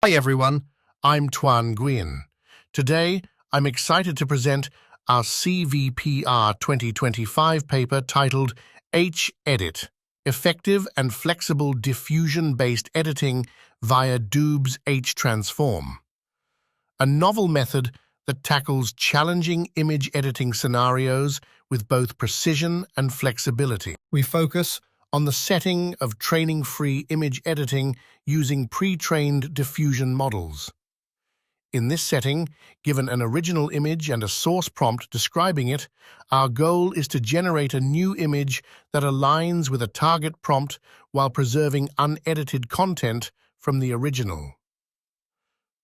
Hi everyone, I'm Tuan Nguyen. Today, I'm excited to present our CVPR 2025 paper titled H-Edit, Effective and Flexible Diffusion-Based Editing via Doob's H-Transform, a novel method that tackles challenging image editing scenarios with both precision and flexibility. We focus on the setting of training-free image editing using pre-trained diffusion models. In this setting, given an original image and a source prompt describing it, our goal is to generate a new image that aligns with a target prompt while preserving unedited content from the original.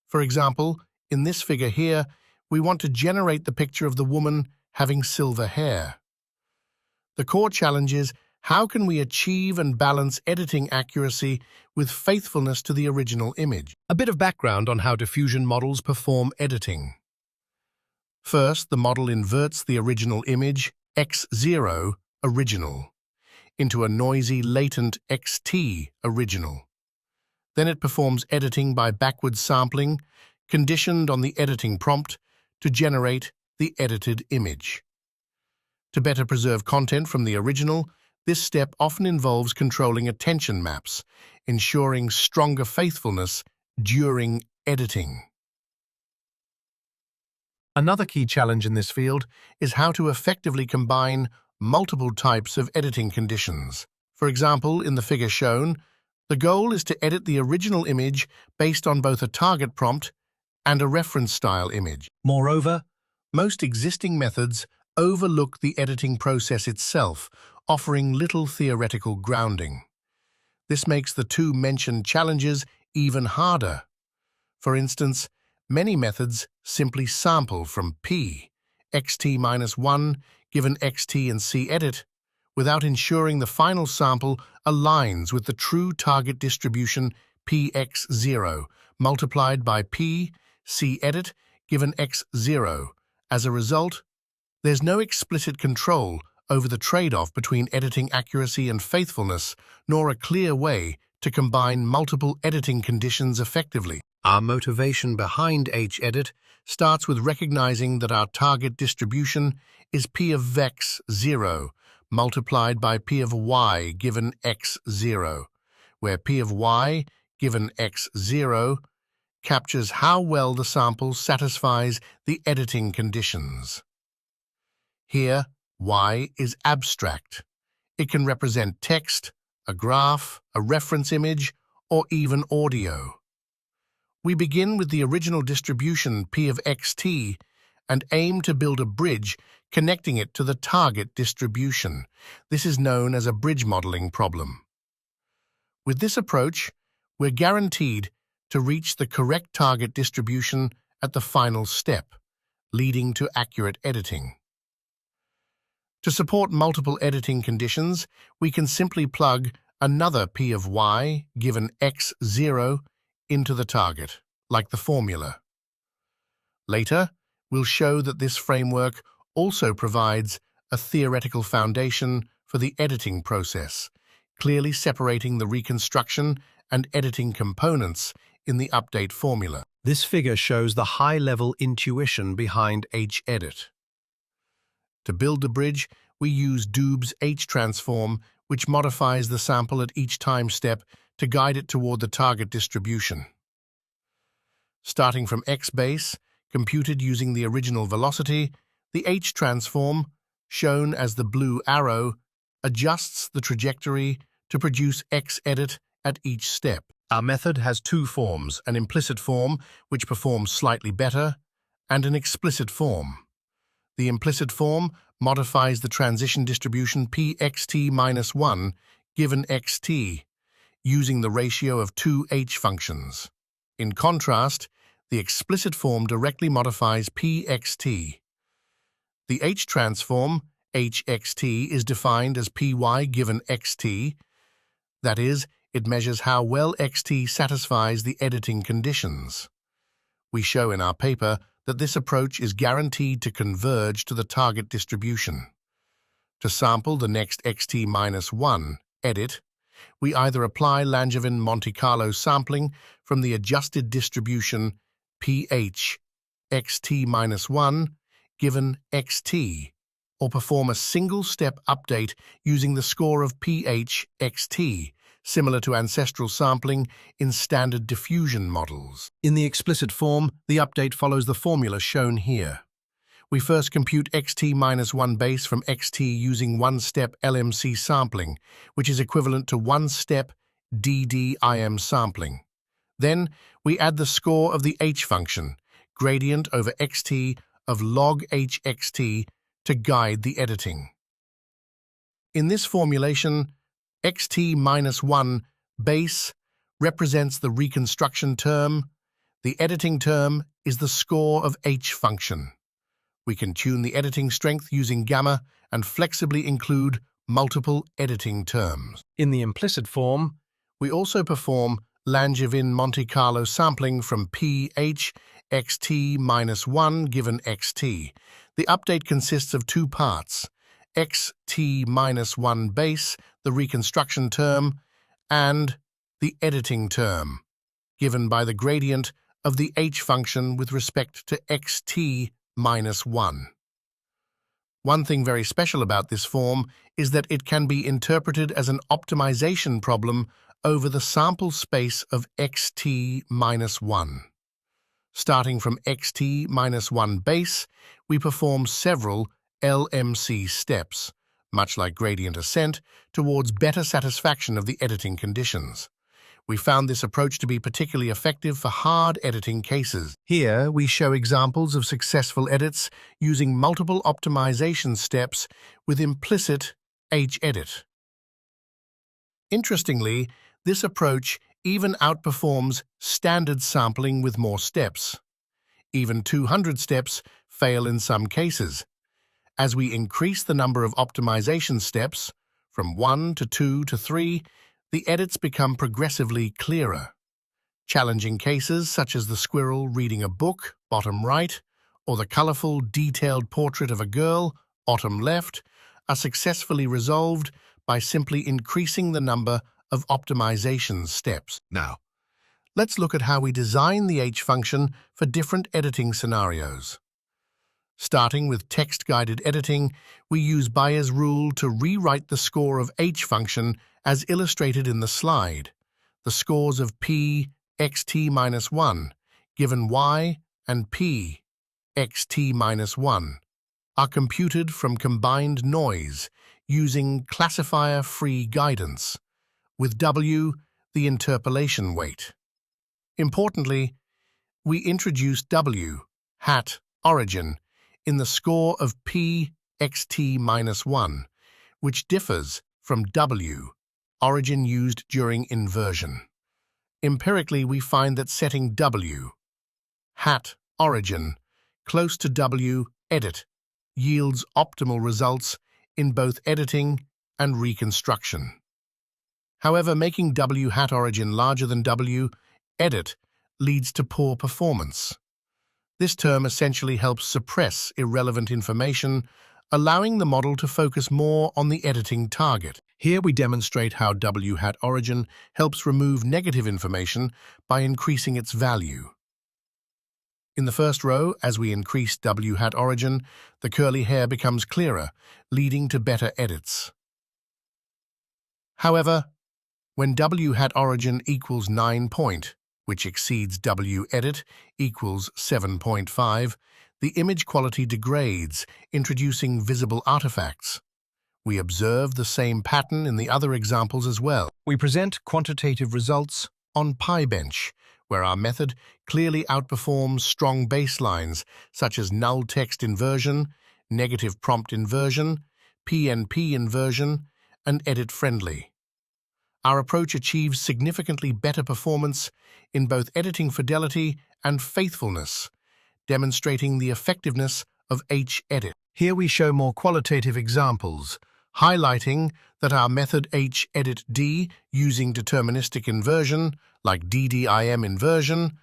For example, in this figure here, we want to generate the picture of the woman having silver hair. The core challenge is, how can we achieve and balance editing accuracy with faithfulness to the original image? A bit of background on how diffusion models perform editing. First, the model inverts the original image, X0 original, into a noisy, latent XT original. Then it performs editing by backward sampling, conditioned on the editing prompt, to generate the edited image. To better preserve content from the original, this step often involves controlling attention maps, ensuring stronger faithfulness during editing. Another key challenge in this field is how to effectively combine multiple types of editing conditions. For example, in the figure shown, the goal is to edit the original image based on both a target prompt and a reference-style image. Moreover, most existing methods overlook the editing process itself, offering little theoretical grounding. This makes the two mentioned challenges even harder. For instance, many methods simply sample from P, xt-1, given xt and cedit, without ensuring the final sample aligns with the true target distribution px0 multiplied by p cedit given x0. As a result, there's no explicit control over the trade-off between editing accuracy and faithfulness, nor a clear way to combine multiple editing conditions effectively. Our motivation behind H-Edit starts with recognizing that our target distribution is P of x0 multiplied by P of y given x0, where P of y given x0 captures how well the sample satisfies the editing conditions. Here, y is abstract. It can represent text, a graph, a reference image, or even audio. We begin with the original distribution P of xt and aim to build a bridge connecting it to the target distribution. This is known as a bridge modeling problem. With this approach, we're guaranteed to reach the correct target distribution at the final step, leading to accurate editing. To support multiple editing conditions, we can simply plug another P of y given x0 into the target, like the formula. Later, we'll show that this framework also provides a theoretical foundation for the editing process, clearly separating the reconstruction and editing components in the update formula. This figure shows the high-level intuition behind H-Edit. To build the bridge, we use Doob's H-Transform, which modifies the sample at each time step to guide it toward the target distribution. Starting from x base, computed using the original velocity, the H-Transform, shown as the blue arrow, adjusts the trajectory to produce X-Edit at each step. Our method has two forms, an implicit form, which performs slightly better, and an explicit form. The implicit form modifies the transition distribution pxt-1 given xt, using the ratio of two h functions. In contrast, the explicit form directly modifies pxt. The H-transform, hxt, is defined as py given xt. That is, it measures how well xt satisfies the editing conditions. We show in our paper that this approach is guaranteed to converge to the target distribution. To sample the next xt-1 edit, we either apply Langevin Monte Carlo sampling from the adjusted distribution pH xt-1 given xt, or perform a single-step update using the score of pH xt, similar to ancestral sampling in standard diffusion models. In the explicit form, the update follows the formula shown here. We first compute xt-1 base from xt using one-step LMC sampling, which is equivalent to one-step DDIM sampling. Then, we add the score of the h function, gradient over xt of log h xt, to guide the editing. In this formulation, xt-1 base represents the reconstruction term. The editing term is the score of h function. We can tune the editing strength using gamma and flexibly include multiple editing terms. In the implicit form, we also perform Langevin Monte Carlo sampling from pH xt-1 given xt. The update consists of two parts: xt-1 base, the reconstruction term, and the editing term, given by the gradient of the h function with respect to xt-1. One thing very special about this form is that it can be interpreted as an optimization problem over the sample space of xt-1. Starting from xt-1 base, we perform several LMC steps, much like gradient ascent, towards better satisfaction of the editing conditions. We found this approach to be particularly effective for hard editing cases. Here, we show examples of successful edits using multiple optimization steps with implicit h-edit. Interestingly, this approach even outperforms standard sampling with more steps. Even 200 steps fail in some cases. As we increase the number of optimization steps, from 1 to 2 to 3, the edits become progressively clearer. Challenging cases such as the squirrel reading a book, bottom right, or the colorful, detailed portrait of a girl, bottom left, are successfully resolved by simply increasing the number of optimization steps. Now, let's look at how we design the h function for different editing scenarios. Starting with text-guided editing, we use Bayes' rule to rewrite the score of h function as illustrated in the slide. The scores of p xt-1 given y and p xt-1 are computed from combined noise using classifier-free guidance, with w the interpolation weight. Importantly, we introduce w hat origin in the score of p xt-1, which differs from w origin used during inversion. Empirically, we find that setting w hat origin close to w edit yields optimal results in both editing and reconstruction. However, making w hat origin larger than w edit leads to poor performance. This term essentially helps suppress irrelevant information, allowing the model to focus more on the editing target. Here we demonstrate how w hat origin helps remove negative information by increasing its value. In the first row, as we increase w hat origin, the curly hair becomes clearer, leading to better edits. However, when w hat origin equals 9 point, which exceeds w edit equals 7.5, the image quality degrades, introducing visible artifacts. We observe the same pattern in the other examples as well. We present quantitative results on PyBench, where our method clearly outperforms strong baselines such as null text inversion, negative prompt inversion, PNP inversion, and edit-friendly. Our approach achieves significantly better performance in both editing fidelity and faithfulness, demonstrating the effectiveness of h-edit. Here we show more qualitative examples, highlighting that our method h-edit-D using deterministic inversion, like DDIM inversion,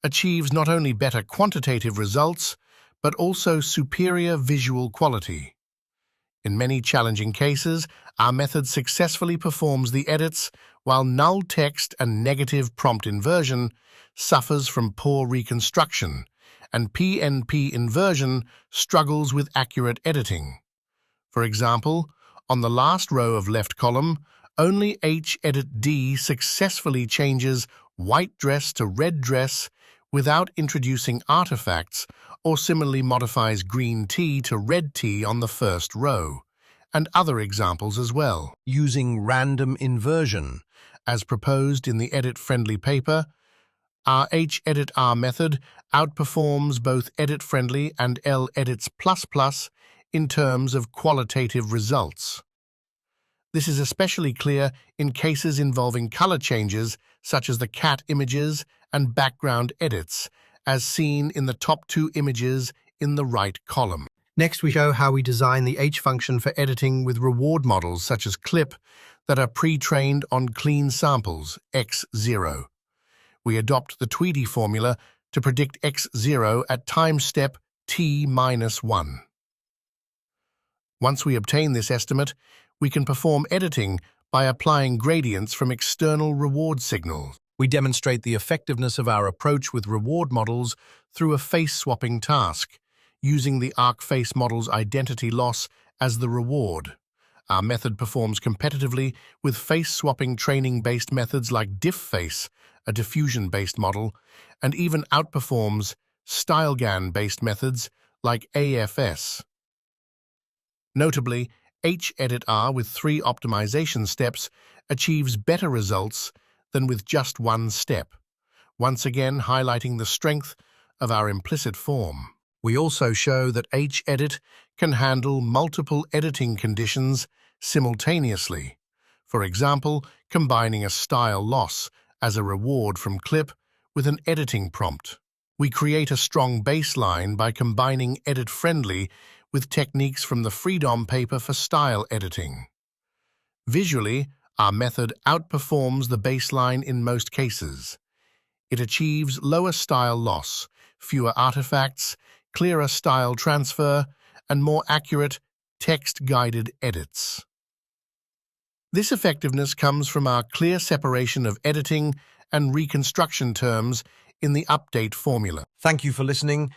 achieves not only better quantitative results, but also superior visual quality. In many challenging cases, our method successfully performs the edits, while null text and negative prompt inversion suffers from poor reconstruction, and PNP inversion struggles with accurate editing. For example, on the last row of left column, only H-edit-D successfully changes white dress to red dress without introducing artifacts, or similarly modifies green T to red T on the first row, and other examples as well. Using random inversion, as proposed in the edit-friendly paper, our H-edit-R method outperforms both edit-friendly and L-edits++ in terms of qualitative results. This is especially clear in cases involving color changes, such as the cat images and background edits, as seen in the top two images in the right column. Next, we show how we design the H function for editing with reward models such as CLIP that are pre-trained on clean samples, x0. We adopt the Tweedy formula to predict x0 at time step t-1. Once we obtain this estimate, we can perform editing by applying gradients from external reward signals. We demonstrate the effectiveness of our approach with reward models through a face-swapping task, using the ArcFace model's identity loss as the reward. Our method performs competitively with face-swapping training-based methods like DiffFace, a diffusion-based model, and even outperforms StyleGAN-based methods like AFS. Notably, H-edit-R with 3 optimization steps achieves better results than with just one step, once again highlighting the strength of our implicit form. We also show that H-edit can handle multiple editing conditions simultaneously, for example, combining a style loss as a reward from clip with an editing prompt. We create a strong baseline by combining edit-friendly with techniques from the Freedom paper for style editing. Visually, our method outperforms the baseline in most cases. It achieves lower style loss, fewer artifacts, clearer style transfer, and more accurate, text-guided edits. This effectiveness comes from our clear separation of editing and reconstruction terms in the update formula. Thank you for listening.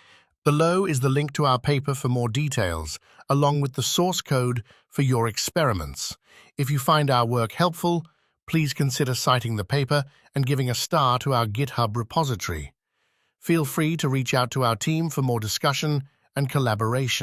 Below is the link to our paper for more details, along with the source code for your experiments. If you find our work helpful, please consider citing the paper and giving a star to our GitHub repository. Feel free to reach out to our team for more discussion and collaboration.